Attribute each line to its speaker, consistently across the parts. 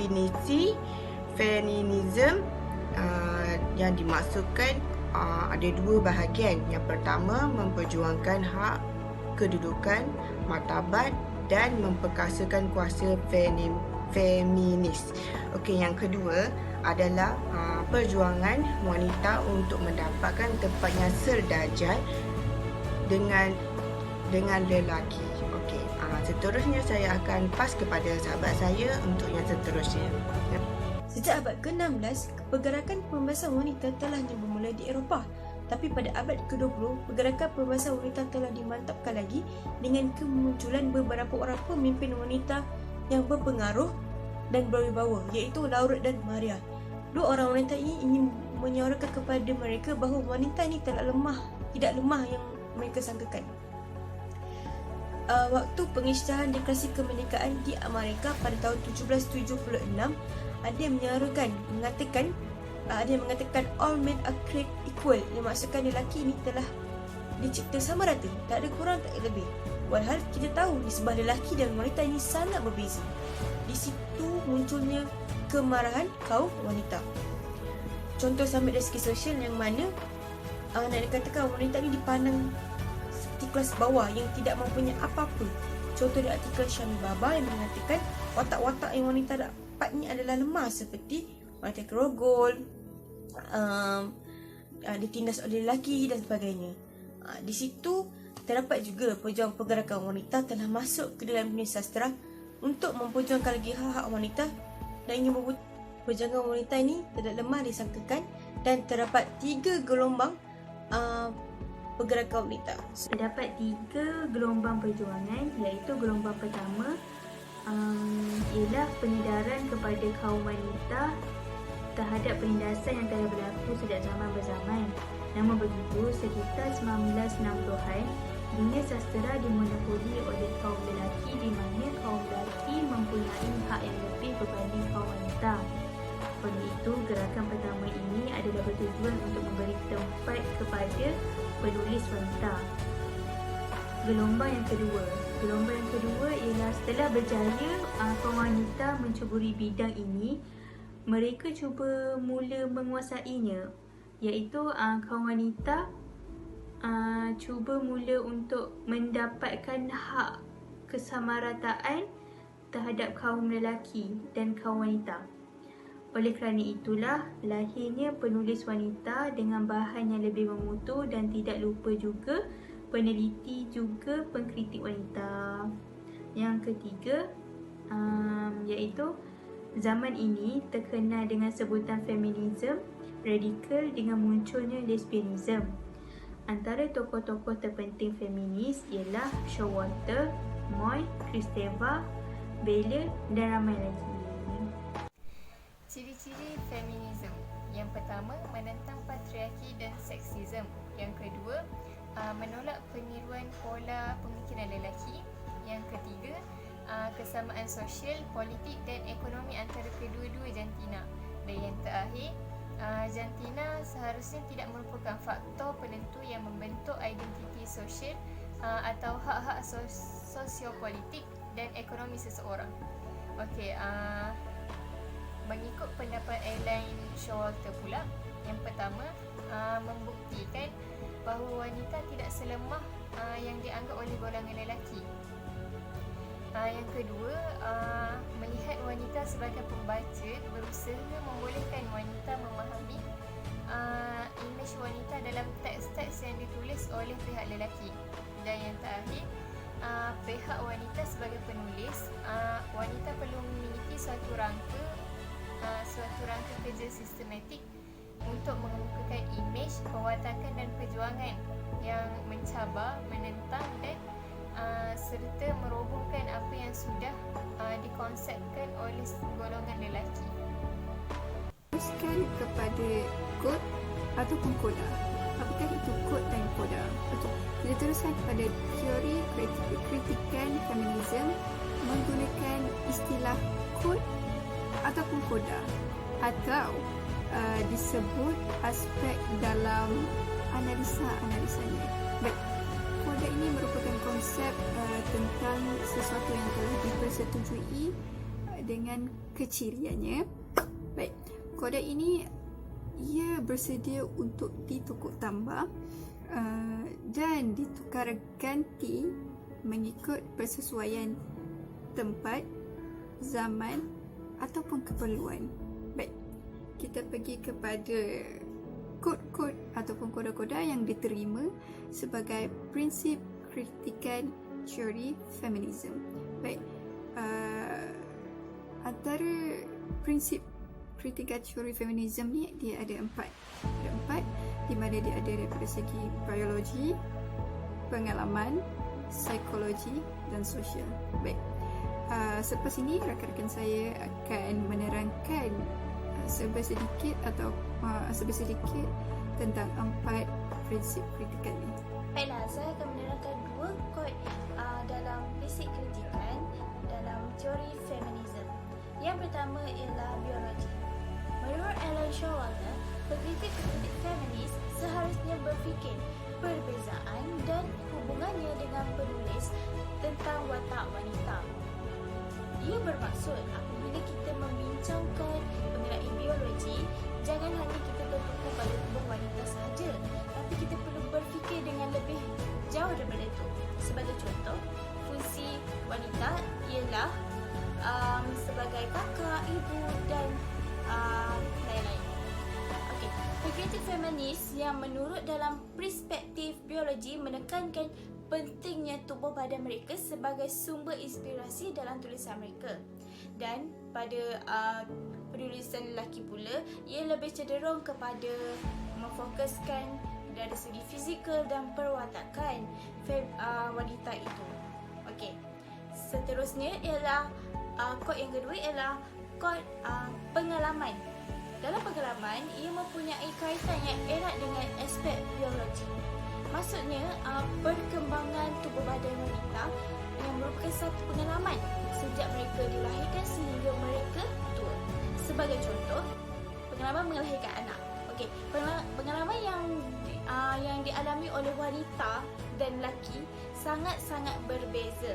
Speaker 1: definisi feminism yang dimaksudkan ada dua bahagian. Yang pertama, memperjuangkan hak, kedudukan, martabat dan memperkasakan kuasa feminis. Okey, yang kedua adalah perjuangan wanita untuk mendapatkan tempat yang sedarjat dengan lelaki. Okey, seterusnya saya akan pas kepada sahabat saya untuk yang seterusnya.
Speaker 2: Sejak abad ke-16, pergerakan pembebasan wanita telah bermula di Eropah. Tapi pada abad ke-20, pergerakan pembebasan wanita telah dimantapkan lagi dengan kemunculan beberapa orang pemimpin wanita yang berpengaruh dan berwibawa, iaitu Laurette dan Maria. Dua orang wanita ini ingin menyuarakan kepada mereka bahawa wanita ini tidak lemah yang mereka sangkakan. Waktu pengisytiharan deklarasi kemerdekaan di Amerika pada tahun 1776, ada yang mengatakan all men are created equal, yang maksudkan lelaki ini telah dicipta sama rata, tak ada kurang, tak ada lebih. Walhal kita tahu nisbah lelaki dan wanita ini sangat berbeza. Di situ munculnya kemarahan kaum wanita. Contoh sampai dari segi sosial yang mana nak dikatakan wanita ini dipandang seperti kelas bawah yang tidak mempunyai apa-apa. Contoh di artikel Syami Baba yang mengatakan watak-watak yang wanita dapat ni adalah lemah, seperti wanita kerogol, ditindas oleh lelaki dan sebagainya. Di situ terdapat juga pejuang pergerakan wanita telah masuk ke dalam dunia sastra untuk memperjuangkan lagi hak-hak wanita dan ingin membuktikan perjuangan wanita ini tidak lemah disangkakan, dan terdapat 3 gelombang pergerakan wanita.
Speaker 3: Terdapat 3 gelombang perjuangan, iaitu gelombang pertama ialah penyedaran kepada kaum wanita terhadap penindasan yang telah berlaku sejak zaman berzaman. Namun begitu, sekitar 1960-an, dunia sastera dimonopoli oleh kaum lelaki, di mana kaum lelaki mempunyai hak yang lebih berbanding kaum wanita. Oleh itu, gerakan pertama ini adalah bertujuan untuk memberi tempat kepada penulis wanita. Gelombang yang kedua ialah setelah berjaya kaum wanita mencuburi bidang ini, mereka cuba mula menguasainya, iaitu kaum wanita cuba mula untuk mendapatkan hak kesamarataan terhadap kaum lelaki dan kaum wanita. Oleh kerana itulah lahirnya penulis wanita dengan bahan yang lebih memutu, dan tidak lupa juga peneliti juga pengkritik wanita. Yang ketiga iaitu zaman ini terkenal dengan sebutan feminisme radikal dengan munculnya lesbianisme. Antara tokoh-tokoh terpenting feminis ialah Showalter, Moy, Kristeva, Bella dan ramai lagi.
Speaker 4: Ciri-ciri feminisme. Yang pertama, menentang patriarki dan seksisme. Yang kedua, menolak peniruan pola pemikiran lelaki. Yang ketiga, kesamaan sosial, politik dan ekonomi antara kedua-dua jantina. Dan yang terakhir, jantina seharusnya tidak merupakan faktor penentu yang membentuk identiti sosial atau hak-hak sosiopolitik dan ekonomi seseorang. Okey, mengikut pendapat Elaine Showalter pula, yang pertama, membuktikan bahawa wanita tidak selemah yang dianggap oleh golongan lelaki. Yang kedua, melihat wanita sebagai pembaca, berusaha membolehkan wanita memahami imej wanita dalam teks-teks yang ditulis oleh pihak lelaki. Dan yang terakhir, pihak wanita sebagai penulis, wanita perlu memiliki suatu rangka kerja sistematik untuk mengemukakan imej, perwatakan dan perjuangan yang mencabar, menentang dan serta merobohkan apa yang sudah dikonsepkan oleh golongan lelaki.
Speaker 5: Teruskan kepada kod ataupun koda. Apakah itu kod dan koda? Okey, kita teruskan kepada teori kritikan feminisme menggunakan istilah kod ataupun koda, atau disebut aspek dalam analisa-analisanya. Baik, koda ini merupakan konsep tentang sesuatu yang telah dipersetujui dengan keciriannya. Baik, koda ini ia bersedia untuk ditukar tambah dan ditukar ganti mengikut persesuaian tempat, zaman ataupun keperluan. Baik, kita pergi kepada kod-kod ataupun koda-koda yang diterima sebagai prinsip kritikan teori feminism. Baik, antara prinsip kritikan teori feminism ni dia ada empat. Ada empat di mana dia ada daripada segi biologi, pengalaman, psikologi dan sosial. Baik, selepas ini rakan-rakan saya akan menerangkan sedikit tentang empat prinsip kritikan ini.
Speaker 2: Baiklah, saya akan menerangkan dua kod dalam prinsip kritikan dalam teori feminism. Yang pertama ialah biologi. Menurut Alan Showalter, pengkritik feminis seharusnya berfikir perbezaan dan hubungannya dengan penulis tentang watak wanita. Ia bermaksud apabila kita membincangkan mengenai biologi, jangan hanya kita tertuju pada tubuh wanita sahaja, tapi kita perlu berfikir dengan lebih jauh daripada itu. Sebagai contoh, fungsi wanita ialah sebagai kakak, ibu dan lain-lain. Okey, pengkritik feminis yang menurut dalam perspektif biologi menekankan pentingnya tubuh badan mereka sebagai sumber inspirasi dalam tulisan mereka. Dan pada penulisan lelaki pula, ia lebih cenderung kepada memfokuskan dari segi fizikal dan perwatakan wanita itu. Okey, seterusnya ialah kod yang kedua ialah kod pengalaman. Dalam pengalaman, ia mempunyai kaitan yang erat dengan aspek biologi. Maksudnya, perkembangan tubuh badan wanita yang merupakan satu pengalaman sejak mereka dilahirkan sehingga mereka tua. Sebagai contoh, pengalaman melahirkan anak. Okey, pengalaman yang dialami oleh wanita dan lelaki sangat-sangat berbeza.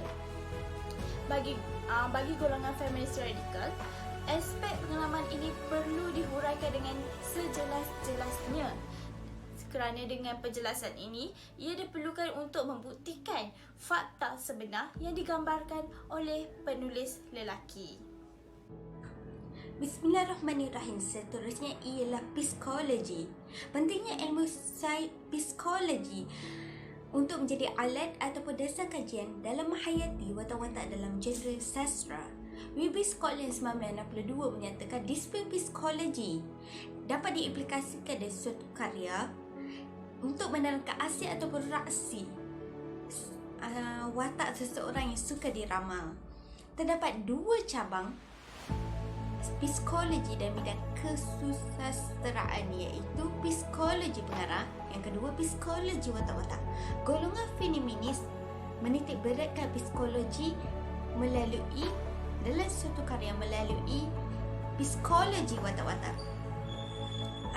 Speaker 2: Bagi golongan feminis radikal, aspek pengalaman ini perlu dihuraikan dengan sejelas-jelasnya. Kerana dengan penjelasan ini, ia diperlukan untuk membuktikan fakta sebenar yang digambarkan oleh penulis lelaki.
Speaker 6: Bismillahirrahmanirrahim. Seterusnya ialah psikologi. Pentingnya ilmu psikologi untuk menjadi alat ataupun dasar kajian dalam menghayati watak-watak dalam genre sastra. W.B. Scotland 1962 menyatakan disiplin psikologi dapat diaplikasikan dalam suatu karya untuk menerangkan asli ataupun reaksi watak seseorang yang suka diramal. Terdapat dua cabang psikologi dalam bidang kesusasteraan, iaitu psikologi pengarah, yang kedua psikologi watak-watak. Golongan feminis menitik beratkan psikologi dalam suatu karya melalui psikologi watak-watak.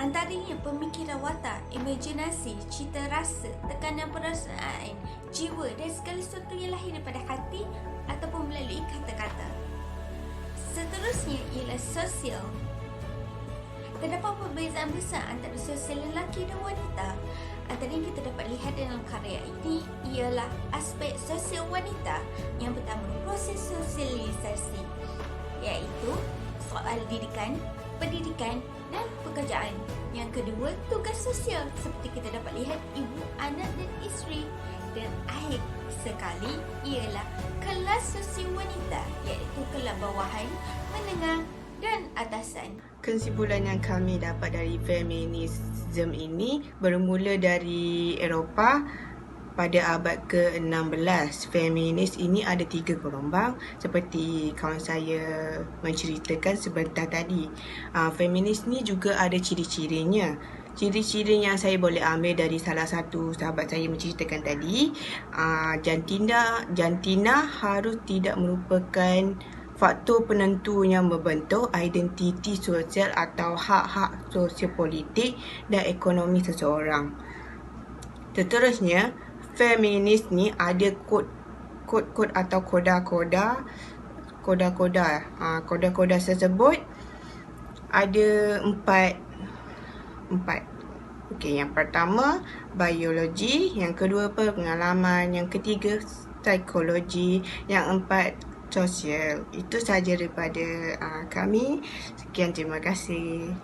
Speaker 6: Antaranya pemikiran watak, imajinasi, cita rasa, tekanan perasaan, jiwa dan segala sesuatu yang lahir daripada hati ataupun melalui kata-kata. Seterusnya ialah sosial. Terdapat perbezaan besar antara sosial lelaki dan wanita. Antara yang kita dapat lihat dalam karya ini ialah aspek sosial wanita. Yang pertama, proses sosialisasi, iaitu soal didikan, pendidikan dan pekerjaan. Yang kedua, tugas sosial seperti kita dapat lihat ibu, anak dan isteri. Dan akhir sekali ialah kelas sosial wanita, iaitu kelas bawahan, menengah dan atasan.
Speaker 1: Kesimpulan yang kami dapat dari feminisme ini bermula dari Eropah pada abad ke-16. Feminis ini ada 3 gelombang seperti kawan saya menceritakan sebentar tadi. Feminis ni juga ada ciri-cirinya. Ciri-ciri yang saya boleh ambil dari salah satu sahabat saya menceritakan tadi, jantina harus tidak merupakan faktor penentu yang membentuk identiti sosial atau hak-hak sosiopolitik dan ekonomi seseorang. Seterusnya, feminis ni ada kod atau koda-koda koda-koda. Koda-koda tersebut ada empat. Okey, yang pertama biologi, yang kedua pengalaman, yang ketiga psikologi, yang empat sosial. Itu sahaja daripada kami. Sekian, terima kasih.